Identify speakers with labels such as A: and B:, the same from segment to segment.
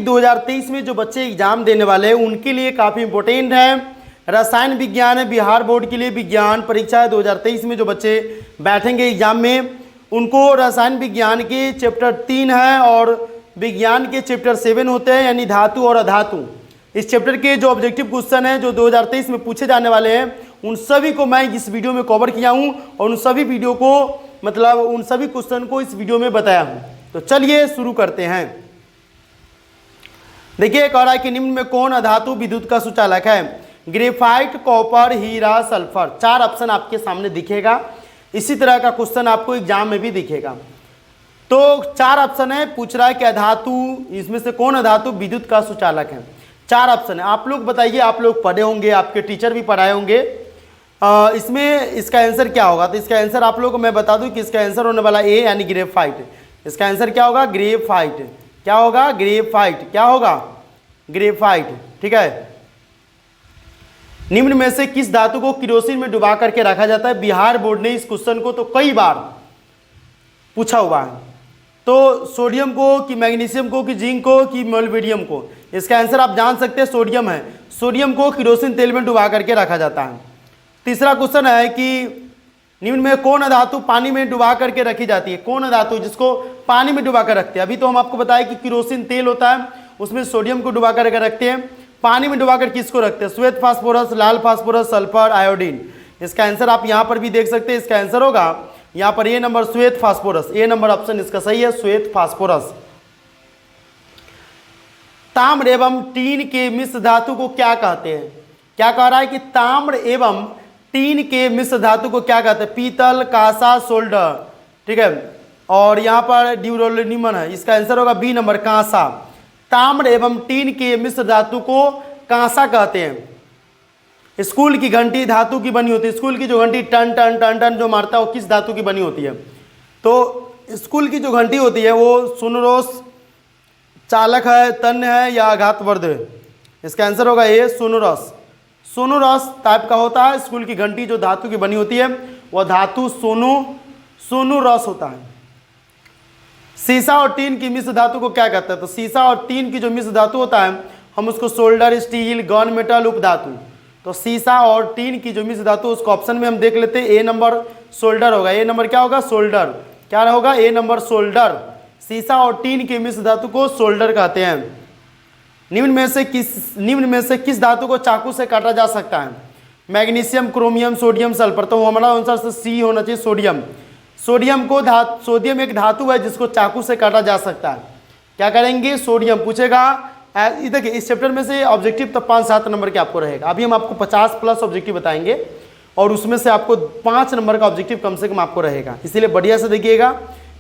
A: 2023 में जो बच्चे एग्जाम देने वाले हैं उनके लिए काफ़ी इंपॉर्टेंट है। रसायन विज्ञान है बिहार बोर्ड के लिए, विज्ञान परीक्षा है 2023 में जो बच्चे बैठेंगे एग्जाम में उनको रसायन विज्ञान के चैप्टर 3 है और विज्ञान के चैप्टर 7 होते हैं, यानी धातु और अधातु। इस चैप्टर के जो ऑब्जेक्टिव क्वेश्चन है जो 2023 में पूछे जाने वाले हैं उन सभी को मैं इस वीडियो में कवर किया हूं और उन सभी वीडियो को उन सभी क्वेश्चन को इस वीडियो में बताया हूं। तो चलिए शुरू करते हैं। देखिए कह रहा है कि निम्न में कौन अधातु विद्युत का सुचालक है? ग्रेफाइट, कॉपर, हीरा, सल्फर। 4 ऑप्शन आपके सामने दिखेगा। इसी तरह का क्वेश्चन आपको एग्जाम में भी दिखेगा। तो 4 ऑप्शन है, पूछ रहा है कि अधातु इसमें से कौन अधातु विद्युत का सुचालक है। 4 ऑप्शन है। आप लोग बताइए, आप लोग पढ़े होंगे, आपके टीचर भी पढ़ाए होंगे। इसमें इसका आंसर क्या होगा? तो इसका आंसर आप लोग को मैं बता दूं कि इसका आंसर होने वाला ए यानी ग्रेफाइट। इसका आंसर क्या होगा? ग्रेफाइट। क्या होगा? ग्रेफाइट। क्या होगा? ग्रेफाइट। ठीक है। निम्न में से किस धातु को किरोसिन में डुबा करके रखा जाता है? बिहार बोर्ड ने इस क्वेश्चन को तो कई बार पूछा हुआ है। तो सोडियम को कि मैग्नीशियम को कि जिंक को कि मोलिब्डेनम को? इसका आंसर आप जान सकते हैं, सोडियम है। सोडियम को किरोसिन तेल में डुबा करके रखा जाता है। तीसरा क्वेश्चन है कि निम्न में कौन धातु पानी में डुबा करके रखी जाती है? कौन धातु जिसको पानी में डुबा कर रखते हैं? अभी तो हम आपको बताया कि किरोसिन तेल होता है, उसमें सोडियम को डुबा कर रखते हैं। पानी में डुबाकर किसको रखते हैं? श्वेत फास्फोरस, लाल फास्फोरस, सल्फर, आयोडीन। इसका आंसर आप यहां पर भी देख सकते हैं। इसका आंसर होगा यहां पर ए नंबर, श्वेत फास्फोरस। ए नंबर ऑप्शन इसका सही है, श्वेत फास्फोरस। ताम्र एवं टीन के मिश्र धातु को क्या कहते हैं? क्या कह रहा है कि ताम्र एवं टीन के मिश्र धातु को क्या कहते हैं? पीतल, कांसा, सोल्डर। ठीक है। और यहां पर ड्यूरेनियम है। इसका आंसर होगा बी नंबर, कांसा। ताम्र एवं टीन के मिश्र धातु को कांसा कहते हैं। स्कूल की घंटी धातु की बनी होती है। स्कूल की जो घंटी टन टन टन टन जो मारता है वो किस धातु की बनी होती है? तो स्कूल की जो घंटी होती है वो सोनोरस चालक है, तन्य है या आघातवर्ध है? इसका आंसर होगा ए, सोनोरस। सोनोरस टाइप का होता है। स्कूल की घंटी जो धातु की बनी होती है वह धातु सोनोरस होता है। सीसा और टीन की मिश्र धातु को क्या कहते हैं? तो सीसा और टीन की जो मिश्र धातु होता है हम उसको सोल्डर, स्टील, गन मेटल, उपधातु। तो सीसा और टीन की जो मिश्र धातु उसको ऑप्शन में हम देख लेते हैं। ए नंबर सोल्डर होगा। ए नंबर क्या होगा? सोल्डर। क्या होगा? A number solder. सीसा और टीन की मिश्र धातु को सोल्डर कहते हैं। निम्न में से किस धातु को चाकू से काटा जा सकता है? Magnesium, chromium, sodium, sulphur. तो हमारा आंसर सी होना चाहिए, सोडियम। सोडियम एक धातु है जिसको चाकू से काटा जा सकता है। क्या करेंगे? सोडियम पूछेगा। देखिए इस चैप्टर में से ऑब्जेक्टिव तो 5-7 नंबर के आपको रहेगा। अभी हम आपको 50+ ऑब्जेक्टिव बताएंगे और उसमें से आपको 5 नंबर का ऑब्जेक्टिव कम से कम आपको रहेगा। इसीलिए बढ़िया से देखिएगा।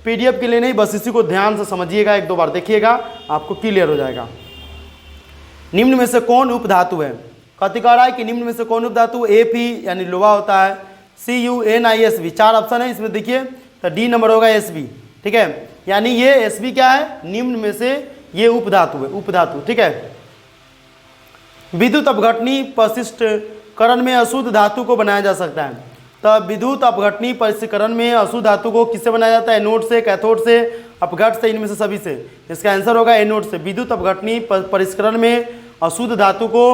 A: पीडीएफ के लिए नहीं, बस इसी को ध्यान से समझिएगा, 1-2 बार देखिएगा, आपको क्लियर हो जाएगा। निम्न में से कौन उपधातु है? कथी कह रहा है कि निम्न में से कौन उपधातु? Fe यानी लोहा होता है, CuNiSb। 4 ऑप्शन है इसमें देखिए। तो डी नंबर होगा Sb। ठीक है। यानी ये Sb क्या है? निम्न में से ये उपधातु है, उपधातु। ठीक है। विद्युत अपघटनी परिष्करण में अशुद्ध धातु को बनाया जा सकता है। तो विद्युत अपघटनी परिष्करण में अशुद्ध धातु को किससे बनाया जाता है? एनोड से, कैथोड से, अपघट से, इनमें से सभी से। इसका आंसर होगा एनोड से। विद्युत अपघटनी परिष्करण में अशुद्ध धातु को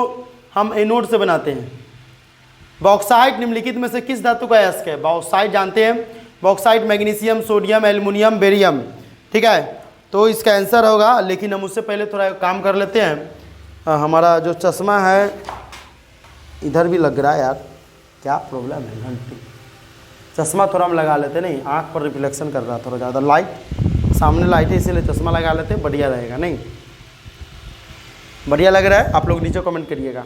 A: हम एनोड से बनाते हैं। बॉक्साइट निम्नलिखित में से किस धातु का अयस्क है? बॉक्साइट जानते हैं, bauxite magnesium, sodium, aluminium, barium. ठीक है। तो इसका आंसर होगा, लेकिन हम उससे पहले थोड़ा काम कर लेते हैं। हमारा जो चश्मा है इधर भी लग रहा है यार, क्या प्रॉब्लम है? घंटी चश्मा थोड़ा हम लगा लेते, नहीं आँख पर रिफ्लेक्शन कर रहा है थोड़ा ज़्यादा। लाइट सामने लाइट है इसीलिए चश्मा लगा लेते, बढ़िया रहेगा। नहीं बढ़िया लग रहा है? आप लोग नीचे कमेंट करिएगा।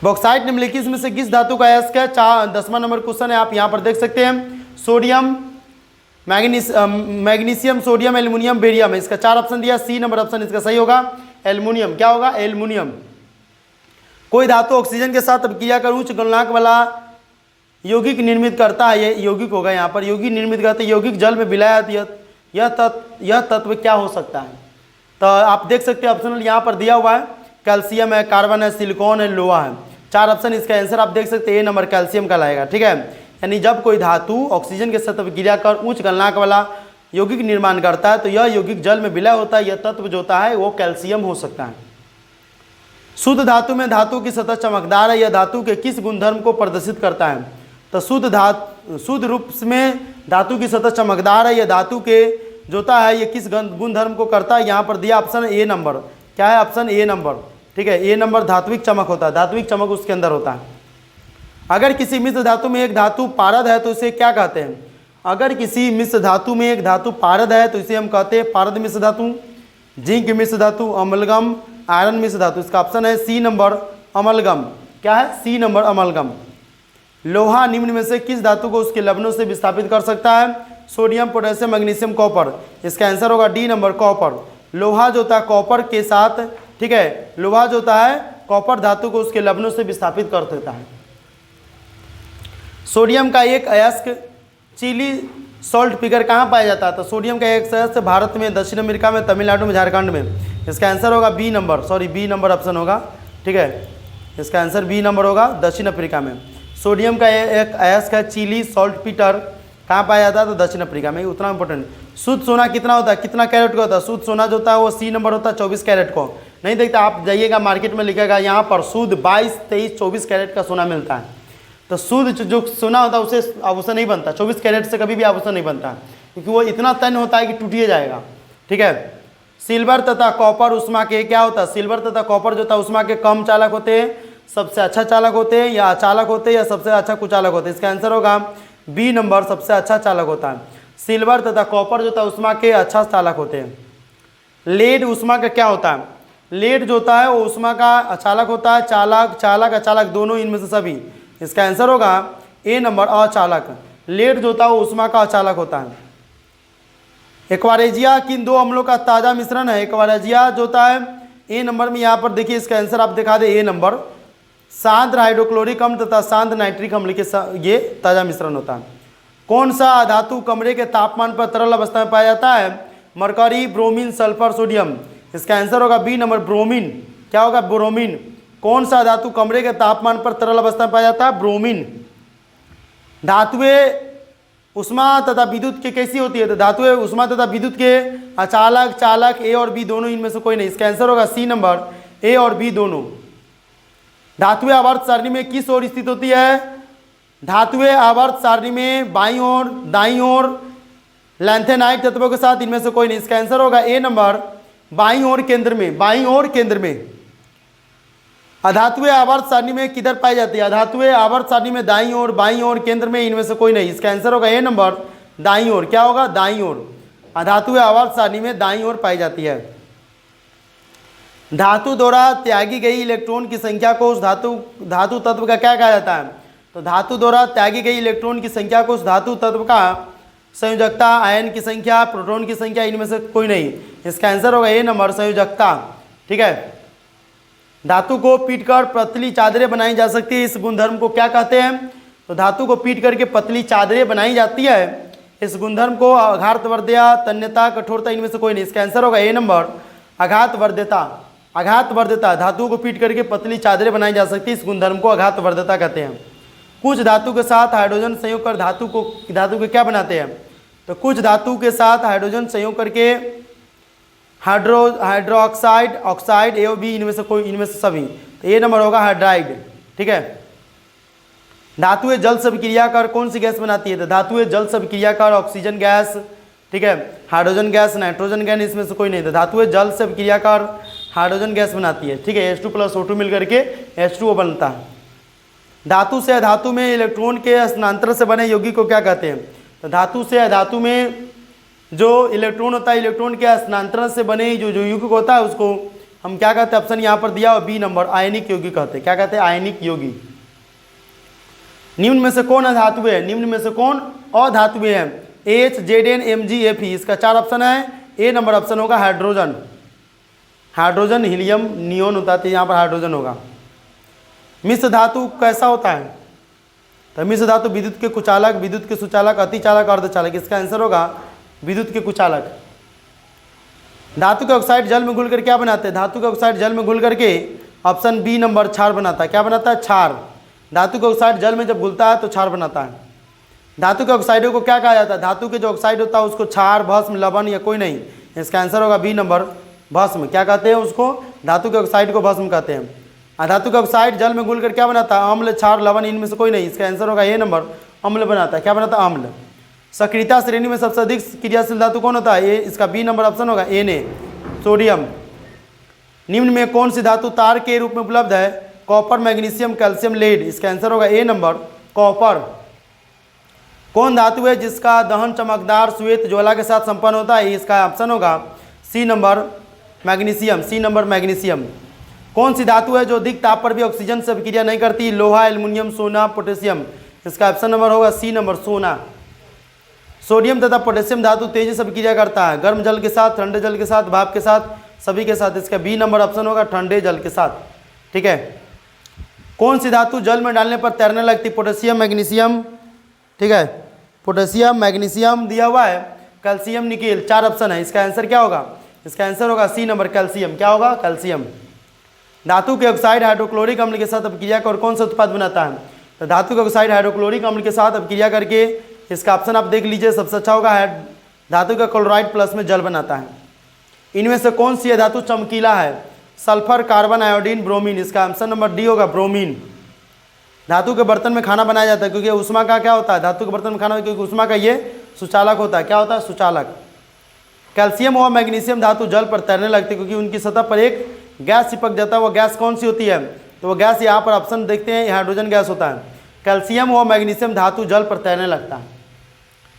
A: बॉक्साइट निम्नलिखित में से किस धातु का अयस्क है? 10वां नंबर क्वेश्चन है, आप यहाँ पर देख सकते हैं। Sodium, magnesium, sodium, aluminium, barium है। इसका 4 ऑप्शन दिया। सी नंबर ऑप्शन इसका सही होगा, एल्युमिनियम। क्या होगा? एल्युमिनियम। कोई धातु ऑक्सीजन के साथ अभिक्रिया कर उच्च गलनांक वाला यौगिक निर्मित करता है। ये यौगिक होगा यहाँ पर, यौगिक निर्मित करते हैं। यौगिक जल में विलायत, यह तत्व क्या हो सकता है? तो आप देख सकते हैं ऑप्शनल यहाँ पर दिया हुआ है। कैल्शियम है, कार्बन है, सिलिकॉन है, लोहा है। 4 ऑप्शन इसका आंसर आप देख सकते हैं, ए नंबर कैल्शियम का लाएगा। ठीक है। यानी जब कोई धातु ऑक्सीजन के साथ अभिक्रिया कर उच्च गलनांक वाला यौगिक निर्माण करता है, तो यह यौगिक जल में विलय होता है। यह तत्व जो होता है वो कैल्शियम हो सकता है। शुद्ध धातु में धातु की सतह चमकदार है। यह धातु के किस गुणधर्म को प्रदर्शित करता है? तो शुद्ध रूप में धातु की सतह चमकदार है। यह धातु के जो होता है ये किस गुणधर्म को करता है? यहाँ पर दिया ऑप्शन ए नंबर। क्या है? Option A number. ठीक है, ए नंबर धात्विक चमक होता है, धात्विक चमक उसके अंदर होता है। अगर किसी मिश्र धातु में एक धातु पारद है तो इसे क्या कहते हैं? अगर किसी मिश्र धातु में एक धातु पारद है तो इसे हम कहते हैं पारद मिश्र धातु, जिंक मिश्र धातु, अमलगम, आयरन मिश्र धातु। इसका ऑप्शन है सी नंबर अमलगम। क्या है? C number amalgam. लोहा निम्न में से किस धातु को उसके लवणों से विस्थापित कर सकता है? Sodium, potassium, magnesium, copper. इसका आंसर होगा डी नंबर कॉपर। लोहा जो होता है कॉपर के साथ, ठीक है, लोहा जो होता है कॉपर धातु को उसके लवणों से विस्थापित कर देता है। सोडियम का एक अयस्क चिली सॉल्ट पिगर कहाँ पाया जाता है? तो सोडियम का एक अयस्क भारत में, दक्षिण अमेरिका में, तमिलनाडु में, झारखंड में। इसका आंसर होगा B number, sorry B number option होगा। ठीक है, इसका आंसर बी नंबर होगा, दक्षिण अफ्रीका में। सोडियम का एक अयस्क है चिली सॉल्ट पीटर, कहाँ पाया जाता है? तो दक्षिण अफ्रीका में। उतना इंपॉर्टेंट। शुद्ध सोना कितना होता है? कितना कैरेट का होता है? शुद्ध सोना जो होता है वो सी नंबर होता है, 24 कैरेट को। नहीं देखता, आप जाइएगा मार्केट में लिखेगा यहाँ पर शुद्ध 22, 23, 24 कैरेट का सोना मिलता है। तो शुद्ध जो सोना होता है उसे आभूषण नहीं बनता, 24 कैरेट से कभी भी आभूषण नहीं बनता, क्योंकि वो इतना तन होता है कि टूटिए जाएगा। ठीक है, सिल्वर तथा कॉपर उष्मा के क्या होता है? सिल्वर तथा कॉपर जो होता है उष्मा के कम चालक होते हैं, सबसे अच्छा चालक होते हैं, या अचालक होते हैं, या सबसे अच्छा कुचालक होते हैं। इसका आंसर होगा बी नंबर, सबसे अच्छा चालक होता है। सिल्वर तथा कॉपर जो होता है उष्मा के अच्छा चालक होते हैं। लेड उष्मा का क्या होता है? लेड जो होता है वो उष्मा का अचालक होता है, चालक, चालक, अचालक दोनों, इनमें से सभी। इसका आंसर होगा ए नंबर अचालक। लेड जो होता है वो उष्मा का अचालक होता है। एक्वारेजिया किन दो अम्लों का ताज़ा मिश्रण है? एक्वारेजिया जो होता है ए नंबर में, यहाँ पर देखिए इसका आंसर आप दिखा दे ए नंबर। सांद्र हाइड्रोक्लोरिक अम्ल तथा सांद्र नाइट्रिक अम्ल के ये ताज़ा मिश्रण होता है। कौन सा धातु कमरे के तापमान पर तरल अवस्था में पाया जाता है? Mercury, bromine, sulphur, sodium. इसका आंसर होगा बी नंबर ब्रोमीन। क्या होगा? ब्रोमीन। कौन सा धातु कमरे के तापमान पर तरल अवस्था में पाया जाता है? ब्रोमीन। धातुएं उष्मा तथा विद्युत के कैसी होती है? तो धातुएं उष्मा तथा विद्युत के अचालक, चालक, ए और बी दोनों, इनमें से कोई नहीं। इसका आंसर होगा सी नंबर, ए और बी दोनों। धातुएं आवर्त सारणी में किस ओर स्थित होती है? धातुएं आवर्त सारणी में बाईं ओर, दाईं ओर, लैंथेनाइट तत्वों के साथ, इनमें से कोई नहीं। इसका आंसर होगा ए नंबर, बाईं ओर केंद्र में, बाईं ओर केंद्र में। अधातुएं आवर्त सारणी में किधर पाई जाती है? अधातुएं आवर्त सारणी में दाईं ओर, बाईं ओर, केंद्र में, इनमें से कोई नहीं। इसका आंसर होगा ए नंबर, दाईं ओर। क्या होगा? दाईं ओर। अधातुएं आवर्त सारणी में दाईं ओर पाई जाती है। धातु द्वारा त्यागी गई इलेक्ट्रॉन की संख्या को उस धातु तत्व का क्या कहा जाता है? तो धातु द्वारा त्यागी गई इलेक्ट्रॉन की संख्या को उस धातु तत्व का संयोजकता, आयन की संख्या, प्रोटॉन की संख्या, इनमें से कोई नहीं। इसका आंसर होगा ए नंबर, संयोजकता। ठीक है, धातु को पीटकर पतली चादरें बनाई जा सकती है, इस गुणधर्म को क्या कहते हैं? तो धातु को पीट करके पतली चादरें बनाई जाती है, इस गुणधर्म को आघातवर्धया, तन्यता, कठोरता, इनमें से कोई नहीं। इसका आंसर होगा ए नंबर, आघातवर्धता। आघातवर्धता, धातु को पीट करके पतली चादरें बनाई जा सकती है, इस गुणधर्म को आघातवर्धता कहते हैं। कुछ धातु के साथ हाइड्रोजन संयोग कर धातु को क्या बनाते हैं? तो कुछ धातु के साथ हाइड्रोजन संयोग करके हाइड्रोक्साइड, ऑक्साइड, ए और बी, इनमें से कोई, इनमें से सभी। तो ए नंबर होगा हाइड्राइड। ठीक है, धातुएं जल से अभिक्रिया कर कौन सी गैस बनाती है? तो धातुएं जल से अभिक्रिया कर ऑक्सीजन गैस, ठीक है, हाइड्रोजन गैस, नाइट्रोजन गैस, इसमें से कोई नहीं। तो धातुएं जल से अभिक्रिया कर हाइड्रोजन गैस बनाती है। ठीक है, H2 + O2 मिल करके H2O बनता है। धातु से अधातु में इलेक्ट्रॉन के स्थानांतरण से बने यौगिक को क्या कहते हैं? तो धातु से अधातु में जो इलेक्ट्रॉन होता है, इलेक्ट्रॉन के स्थानांतरण से बने जो यौगिक होता है उसको हम क्या कहते हैं? ऑप्शन यहाँ पर दिया और बी नंबर, आयनिक यौगिक कहते हैं। क्या कहते हैं? आयनिक यौगिक। निम्न में से कौन अधातुएं है? निम्न में से कौन अधातुएं हैं? H, Zn, Mg, Fe। इसका 4 ऑप्शन है। ए नंबर ऑप्शन होगा हाइड्रोजन। हाइड्रोजन, हीलियम, नियोन होता है, यहाँ पर हाइड्रोजन होगा। मिश्र धातु कैसा होता है? तो मिश्र धातु विद्युत के कुचालक, विद्युत के सुचालक, अतिचालक, अर्धचालक। इसका आंसर होगा विद्युत के कुचालक। धातु के ऑक्साइड जल में घुलकर क्या बनाते हैं? धातु के ऑक्साइड जल में घुल करके ऑप्शन बी नंबर क्षार बनाता है। क्या बनाता है? क्षार। धातु के ऑक्साइड जल में जब घुलता है तो क्षार बनाता है। धातु के ऑक्साइडों को क्या कहा जाता है? धातु के जो ऑक्साइड होता है उसको क्षार, भस्म, लवण या कोई नहीं। इसका आंसर होगा बी नंबर, भस्म। क्या कहते हैं उसको? धातु के ऑक्साइड को भस्म कहते हैं। धातु का ऑक्साइड जल में घुलकर क्या बनाता है? अम्ल, क्षार, लवण, इनमें से कोई नहीं। इसका आंसर होगा ए नंबर, अम्ल बनाता है। क्या बनाता है? अम्ल। सक्रियता श्रेणी में सबसे अधिक क्रियाशील धातु कौन होता है? इसका बी नंबर ऑप्शन होगा Na, सोडियम। निम्न में कौन सी धातु तार के रूप में उपलब्ध है? Copper, magnesium, calcium, lead. इसका आंसर होगा ए नंबर, कॉपर। कौन धातु है जिसका दहन चमकदार श्वेत ज्वाला के साथ संपन्न होता है? इसका ऑप्शन होगा C number, magnesium. C number, magnesium. कौन सी धातु है जो अधिक ताप पर भी ऑक्सीजन से अभिक्रिया नहीं करती? लोहा, एल्युमिनियम, सोना, पोटेशियम। इसका ऑप्शन नंबर होगा सी नंबर, सोना। सोडियम तथा पोटेशियम धातु तेजी से अभिक्रिया करता है, गर्म जल के साथ, ठंडे जल के साथ, भाप के साथ, सभी के साथ। इसका बी नंबर ऑप्शन होगा ठंडे जल के साथ। ठीक है। कौन सी धातु जल में डालने पर तैरने लगती? Potassium, magnesium. ठीक है, पोटेशियम, मैग्नीशियम दिया हुआ है, कैल्शियम, निकेल। 4 ऑप्शन है। इसका आंसर क्या होगा? इसका आंसर होगा सी नंबर, कैल्शियम। क्या होगा? कैल्शियम। धातु के ऑक्साइड हाइड्रोक्लोरिक अम्ल के साथ अपक्रिया कर कौन सा उत्पाद बनाता है? तो धातु के ऑक्साइड हाइड्रोक्लोरिक अम्ल के साथ अपक्रिया करके, इसका ऑप्शन आप देख लीजिए, सबसे अच्छा होगा धातु का क्लोराइड प्लस में जल बनाता है। इनमें से कौन सी धातु चमकीला है? Sulphur, carbon, iodine, bromine. इसका ऑप्शन नंबर डी होगा, ब्रोमीन। धातु के बर्तन में खाना बनाया जाता है क्योंकि उष्मा का क्या होता है? धातु के बर्तन में खाना, क्योंकि उष्मा का ये सुचालक होता है। क्या होता है? सुचालक। कैल्शियम और मैग्नीशियम धातु जल पर तैरने लगती है क्योंकि उनकी सतह पर एक गैस चिपक जाता है। वो गैस कौन सी होती है? तो वो गैस यहाँ पर ऑप्शन देखते हैं, हाइड्रोजन गैस होता है। कैल्शियम और मैग्नीशियम धातु जल पर तैरने लगता है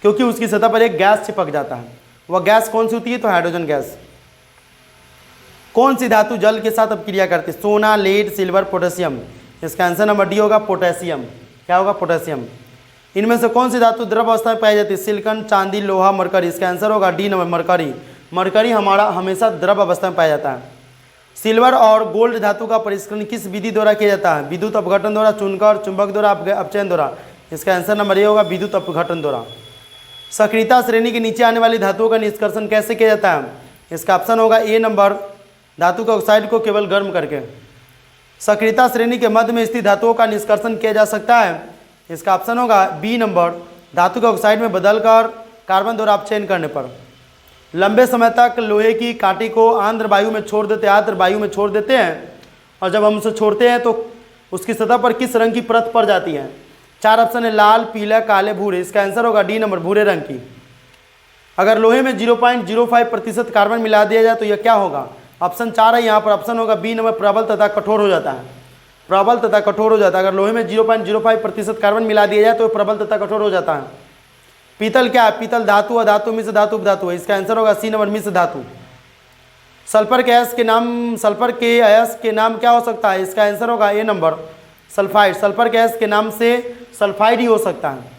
A: क्योंकि उसकी सतह पर एक गैस चिपक जाता है। वह गैस कौन सी होती है? तो हाइड्रोजन गैस। कौन सी धातु जल के साथ अपक्रिया करती है? सोना, लेड, सिल्वर, पोटेशियम। इसका आंसर नंबर डी होगा, पोटेशियम। क्या होगा? पोटेशियम। इनमें से कौन सी धातु द्रव अवस्था में पाई जाती है? सिलिकॉन, चांदी, लोहा, मरकरी। इसका आंसर होगा डी नंबर, मरकरी। मरकरी हमारा हमेशा द्रव अवस्था में पाया जाता है। सिल्वर और गोल्ड धातु का परिष्करण किस विधि द्वारा किया जाता है? विद्युत अपघटन द्वारा, चुनकर, चुंबक द्वारा, अपचयन द्वारा। इसका आंसर नंबर ए होगा, विद्युत अपघटन द्वारा। सक्रियता श्रेणी के नीचे आने वाली धातुओं का निष्कर्षण कैसे किया जाता है? इसका ऑप्शन होगा ए नंबर, धातु के ऑक्साइड को केवल गर्म करके। सक्रियता श्रेणी के मध्य में स्थित धातुओं का निष्कर्षण किया जा सकता है। इसका ऑप्शन होगा बी नंबर, धातु के ऑक्साइड में बदलकर कार्बन द्वारा अपचयन करने पर। लंबे समय तक लोहे की कांटी को आर्द्र वायु में छोड़ देते हैं और जब हम उसे छोड़ते हैं तो उसकी सतह पर किस रंग की परत पड़ जाती है? 4 ऑप्शन है, लाल, पीला, काले, भूरे। इसका आंसर होगा डी नंबर, भूरे रंग की। अगर लोहे में 0.05% कार्बन मिला दिया जाए तो यह क्या होगा? ऑप्शन 4 है यहाँ पर, ऑप्शन होगा बी नंबर, प्रबल तथा कठोर हो जाता है। प्रबल तथा कठोर हो जाता है। अगर लोहे में 0.05% कार्बन मिला दिया जाए तो प्रबल तथा कठोर हो जाता है। पीतल क्या है? पीतल धातु, अधातु, मिश्र धातु, उपधातु है। इसका आंसर होगा सी नंबर, मिश्र धातु। सल्फर के अयस्क के नाम क्या हो सकता है? इसका आंसर होगा ए नंबर, सल्फाइड। सल्फर के अयस्क के नाम से सल्फाइड ही हो सकता है।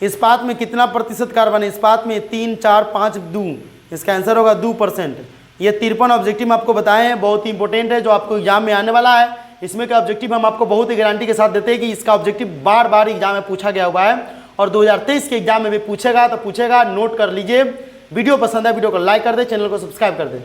A: इस्पात में कितना प्रतिशत कार्बन है? इस्पात में 3, 4, 5, 2। इसका आंसर होगा 2%। ये 53 ऑब्जेक्टिव आपको बताए हैं, बहुत ही इंपॉर्टेंट है जो आपको एग्जाम में आने वाला है। इसमें का ऑब्जेक्टिव हम आपको बहुत ही गारंटी के साथ देते हैं कि इसका ऑब्जेक्टिव बार बार एग्जाम में पूछा गया हुआ है और 2023 के एग्जाम में भी पूछेगा, तो पूछेगा, नोट कर लीजिए। वीडियो पसंद है, वीडियो को लाइक कर दे, चैनल को सब्सक्राइब कर दे।